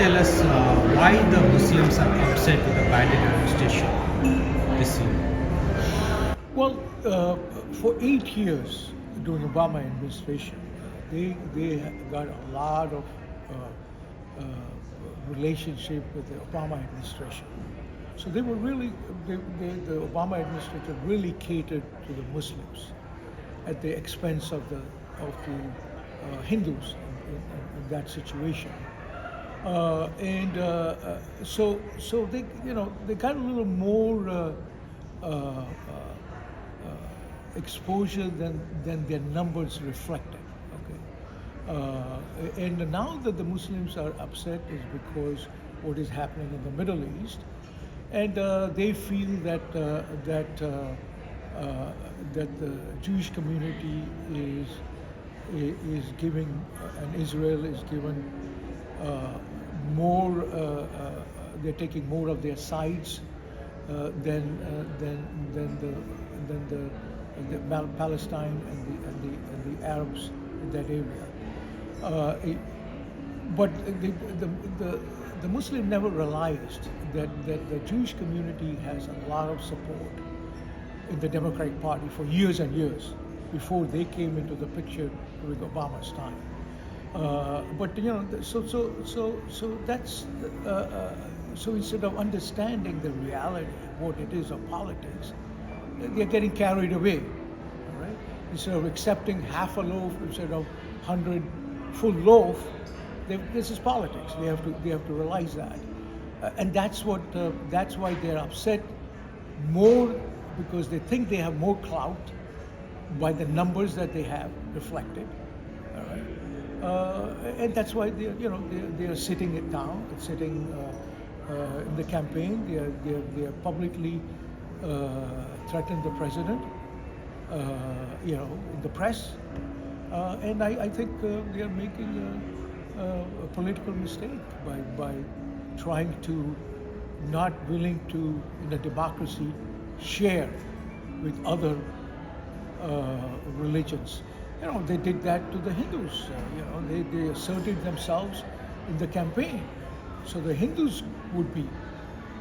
tell us why the Muslims are upset with the Biden administration this year? Well, for 8 years during Obama administration, they got a lot of relationship with the Obama administration. So they were really the Obama administration really catered to the Muslims at the expense of the Hindus in that situation. So they got a little more exposure than their numbers reflected. Okay, and now that the Muslims are upset is because what is happening in the Middle East, and they feel that the Jewish community is giving, and Israel is given more. They're taking more of their sides than Palestine and the Arabs in that area. But the Muslim never realized that the Jewish community has a lot of support in the Democratic Party for years and years before they came into the picture during Obama's time. So instead of understanding the reality, what it is of politics, they're getting carried away. All right? Instead of accepting half a loaf instead of 100 full loaf, this is politics. They have to realize that, and that's why they're upset more, because they think they have more clout by the numbers that they have reflected. All right? And that's why they are sitting it down, sitting in the campaign. They are publicly threatened the president, in the press, and I think they are making a political mistake by trying to not willing to, in a democracy, share with other religions. They did that to the Hindus. They asserted themselves in the campaign, so the Hindus would be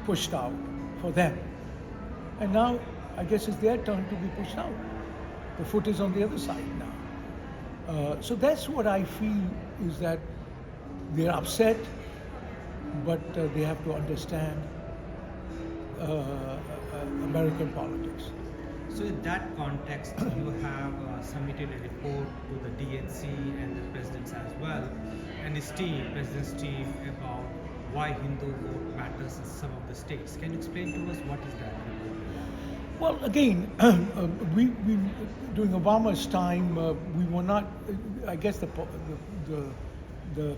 pushed out for them. And now, I guess it's their turn to be pushed out. The foot is on the other side now. So that's what I feel, is that they're upset, but they have to understand American politics. So in that context, you have submitted a report to the DNC and the presidents as well, and his team, president's team, about why Hindu vote matters in some of the states. Can you explain to us what is that? Well, again, we during Obama's time, we were not. I guess the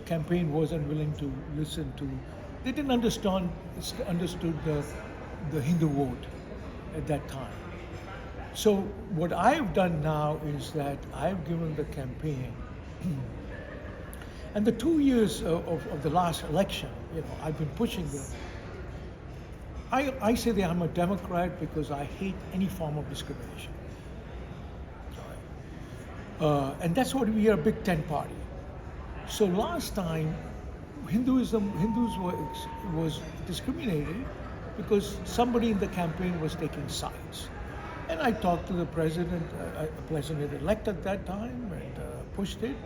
campaign wasn't willing to listen to. They didn't understood the Hindu vote at that time. So what I've done now is that I've given the campaign, and the 2 years of the last election, I've been pushing them. I say that I'm a Democrat because I hate any form of discrimination. And that's what we are, a Big Ten party. So last time, Hindus was discriminated because somebody in the campaign was taking sides. And I talked to the president-elect at that time, and pushed it,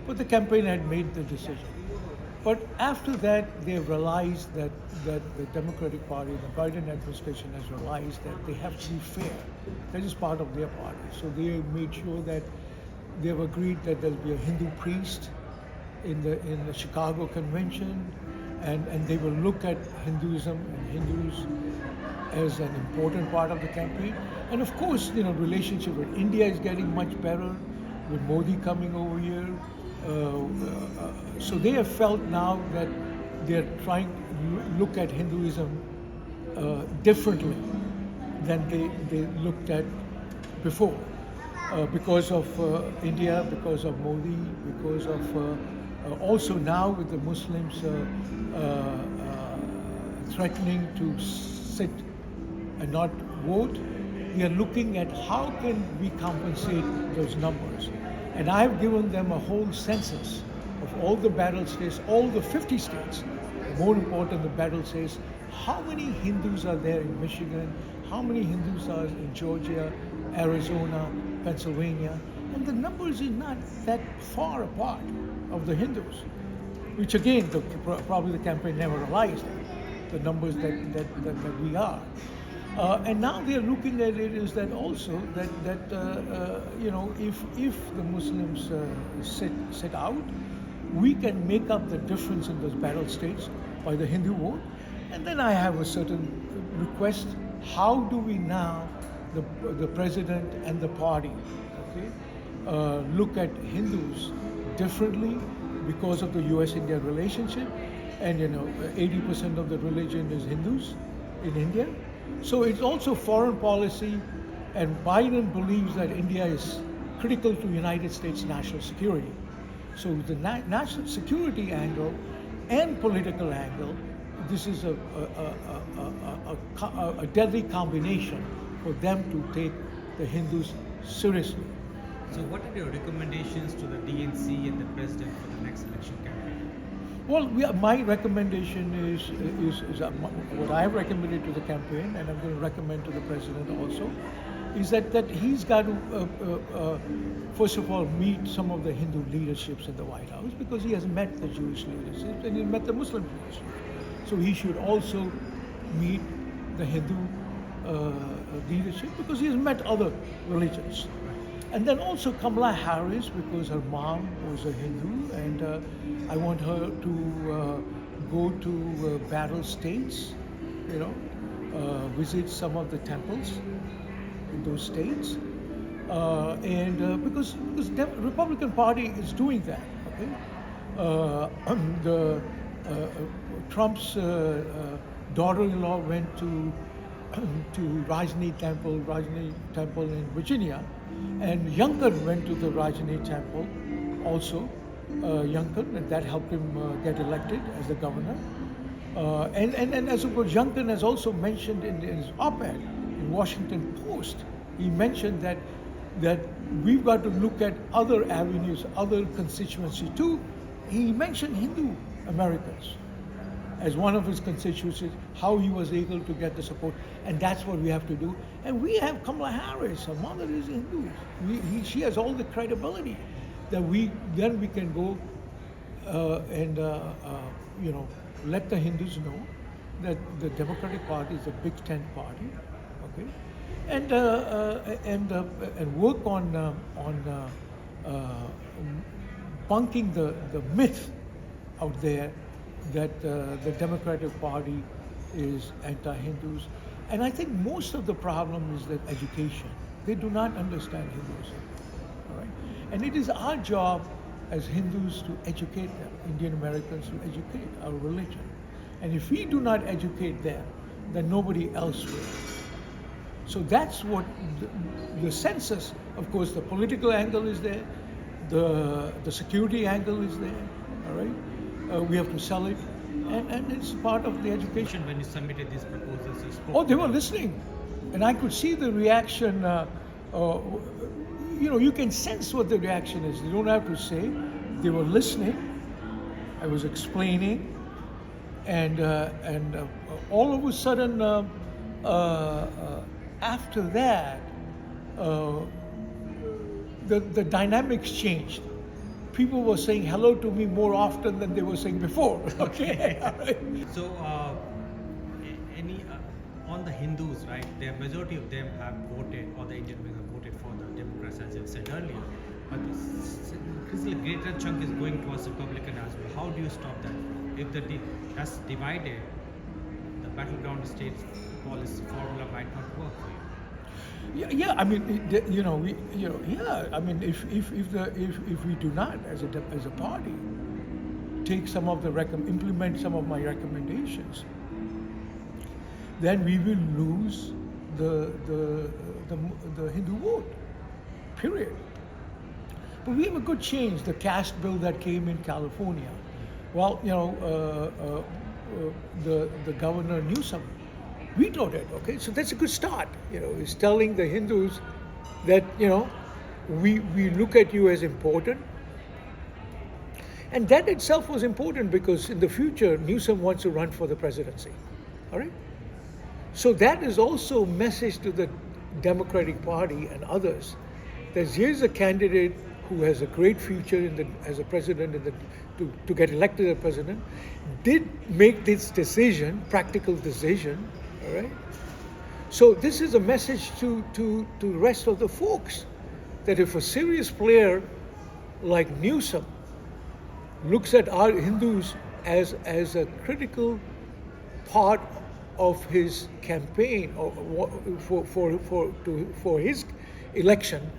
but the campaign had made the decision. But after that, they realized that the Democratic Party, the Biden administration has realized that they have to be fair. That is part of their party. So they made sure that they've agreed that there'll be a Hindu priest in the Chicago Convention, and they will look at Hinduism and Hindus as an important part of the campaign. And of course, relationship with India is getting much better with Modi coming over here. So they have felt now that they're trying to look at Hinduism differently than they looked at before, because of India, because of Modi, because of also now with the Muslims threatening to sit and not vote. We are looking at how can we compensate those numbers. And I've given them a whole census of all the battle states, all the 50 states, more important, the battle says, how many Hindus are there in Michigan? How many Hindus are in Georgia, Arizona, Pennsylvania? And the numbers is not that far apart of the Hindus, which again, probably the campaign never realized the numbers that we are. And now they're looking at it is that also that if the Muslims sit out, we can make up the difference in those battle states by the Hindu vote. And then I have a certain request: how do we now, the president and the party, okay, look at Hindus differently because of the U.S.-India relationship, and 80% of the religion is Hindus in India. So it's also foreign policy, and Biden believes that India is critical to United States national security. So the national security angle and political angle, this is a deadly combination for them to take the Hindus seriously. So, what are your recommendations to the DNC and the president for the next election campaign? Well, my recommendation is what I have recommended to the campaign, and I'm going to recommend to the president also, is that he's got to, first of all, meet some of the Hindu leaderships in the White House, because he has met the Jewish leadership and he met the Muslim leadership. So he should also meet the Hindu leadership, because he has met other religions. And then also Kamala Harris, because her mom was a Hindu, and I want her to go to battle states, visit some of the temples in those states, and because the Republican Party is doing that. Okay, Trump's daughter-in-law went to Rajni Temple in Virginia, and Youngkin went to the Rajni Temple also, Youngkin, and that helped him get elected as the governor. And as of course, Youngkin has also mentioned in his op-ed in Washington Post, he mentioned that we've got to look at other avenues, other constituencies too. He mentioned Hindu Americans as one of his constituencies, how he was able to get the support, and that's what we have to do. And we have Kamala Harris, her mother is Hindu. She has all the credibility that then we can go and let the Hindus know that the Democratic Party is a big tent party, okay, and work on bunking the myth out there that the Democratic Party is anti-Hindus. And I think most of the problem is that education. They do not understand Hinduism. All right? And it is our job as Hindus to educate them, Indian Americans to educate our religion. And if we do not educate them, then nobody else will. So that's what the census, of course, the political angle is there, the security angle is there, all right? We have to sell it, and it's part of the education. When you submitted these proposals, you spoke. Oh, they were listening, and I could see the reaction. You can sense what the reaction is. You don't have to say. They were listening. I was explaining, and all of a sudden, after that, the dynamics changed. People were saying hello to me more often than they were saying before. Okay. So, on the Hindus, right? The majority of them have voted, or the Indian women have voted for the Democrats, as you said earlier. But a greater chunk is going towards Republican as well. How do you stop that? If that's divided, the battleground states policy formula might not work for you. Yeah. I mean, I mean, if we do not, as a party, take some of implement some of my recommendations, then we will lose the Hindu vote. Period. But we have a good change. The caste bill that came in California. Well, the governor Newsom vetoed it. Okay, so that's a good start. He's telling the Hindus that we look at you as important, And that itself was important because in the future, Newsom wants to run for the presidency. All right? So that is also a message to the Democratic Party and others that here's a candidate who has a great future as a president to get elected as president, did make this decision, practical decision, all right? So this is a message to the rest of the folks that if a serious player like Newsom looks at our Hindus as a critical part of his campaign or for his election,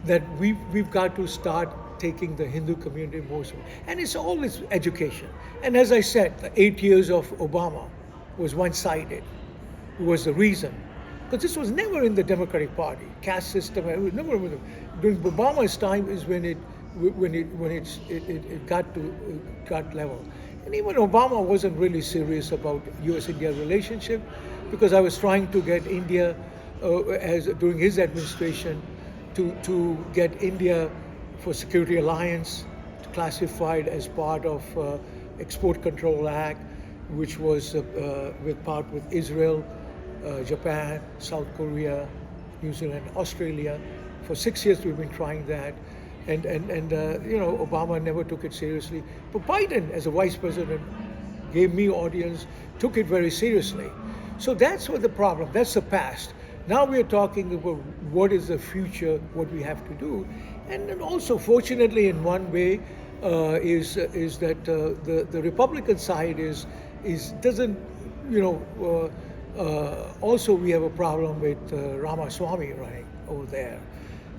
that we've got to start taking the Hindu community more so. And it's always education. And as I said, the 8 years of Obama was one-sided. It was the reason. Because this was never in the Democratic Party, caste system. It was never during Obama's time is when it got level. And even Obama wasn't really serious about U.S.-India relationship, because I was trying to get India, during his administration, to get India for Security Alliance classified as part of Export Control Act, which was with Israel, Japan, South Korea, New Zealand, Australia. For 6 years we've been trying that, and Obama never took it seriously. But Biden, as a vice president, gave me audience, took it very seriously. So that's what the problem. That's the past. Now we are talking about what is the future, what we have to do, and then also, fortunately, in one way, is that the Republican side doesn't. Also, we have a problem with Ramaswamy running over there,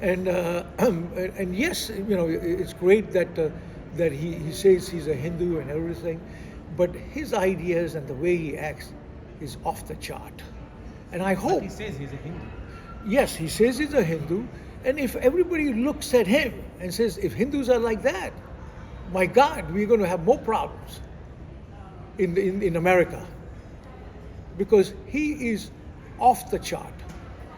and yes, it's great that he says he's a Hindu and everything, but his ideas and the way he acts is off the chart. And I hope. But he says he's a Hindu. Yes, he says he's a Hindu, and if everybody looks at him and says, if Hindus are like that, my God, we're going to have more problems in America, because he is off the chart.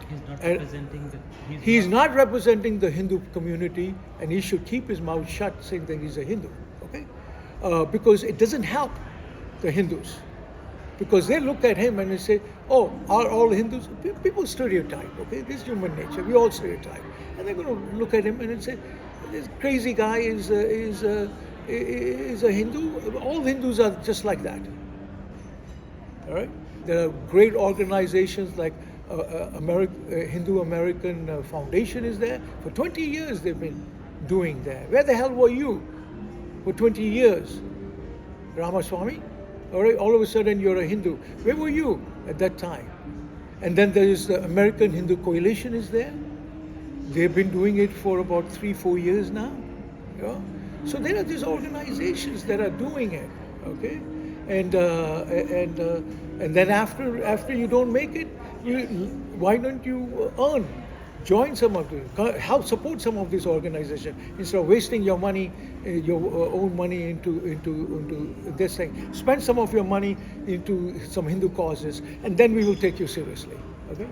He's not representing the. He's not representing the Hindu community, and he should keep his mouth shut saying that he's a Hindu, okay? Because it doesn't help the Hindus. Because they look at him and they say, oh, are all Hindus? People stereotype, okay? This is human nature. We all stereotype. And they're going to look at him and say, this crazy guy is a Hindu. All Hindus are just like that. All right? There are great organizations like Hindu American Foundation is there. For 20 years they've been doing that. Where the hell were you for 20 years? Ramaswamy? All right, all of a sudden you're a Hindu. Where were you at that time? And then there is the American Hindu Coalition is there. They've been doing it for about 3-4 years now. So there are these organizations that are doing it, okay? And then after you don't make it, why don't you join some of them, help support some of these organizations instead of wasting your money, your own money into this thing. Spend some of your money into some Hindu causes, and then we will take you seriously. Okay.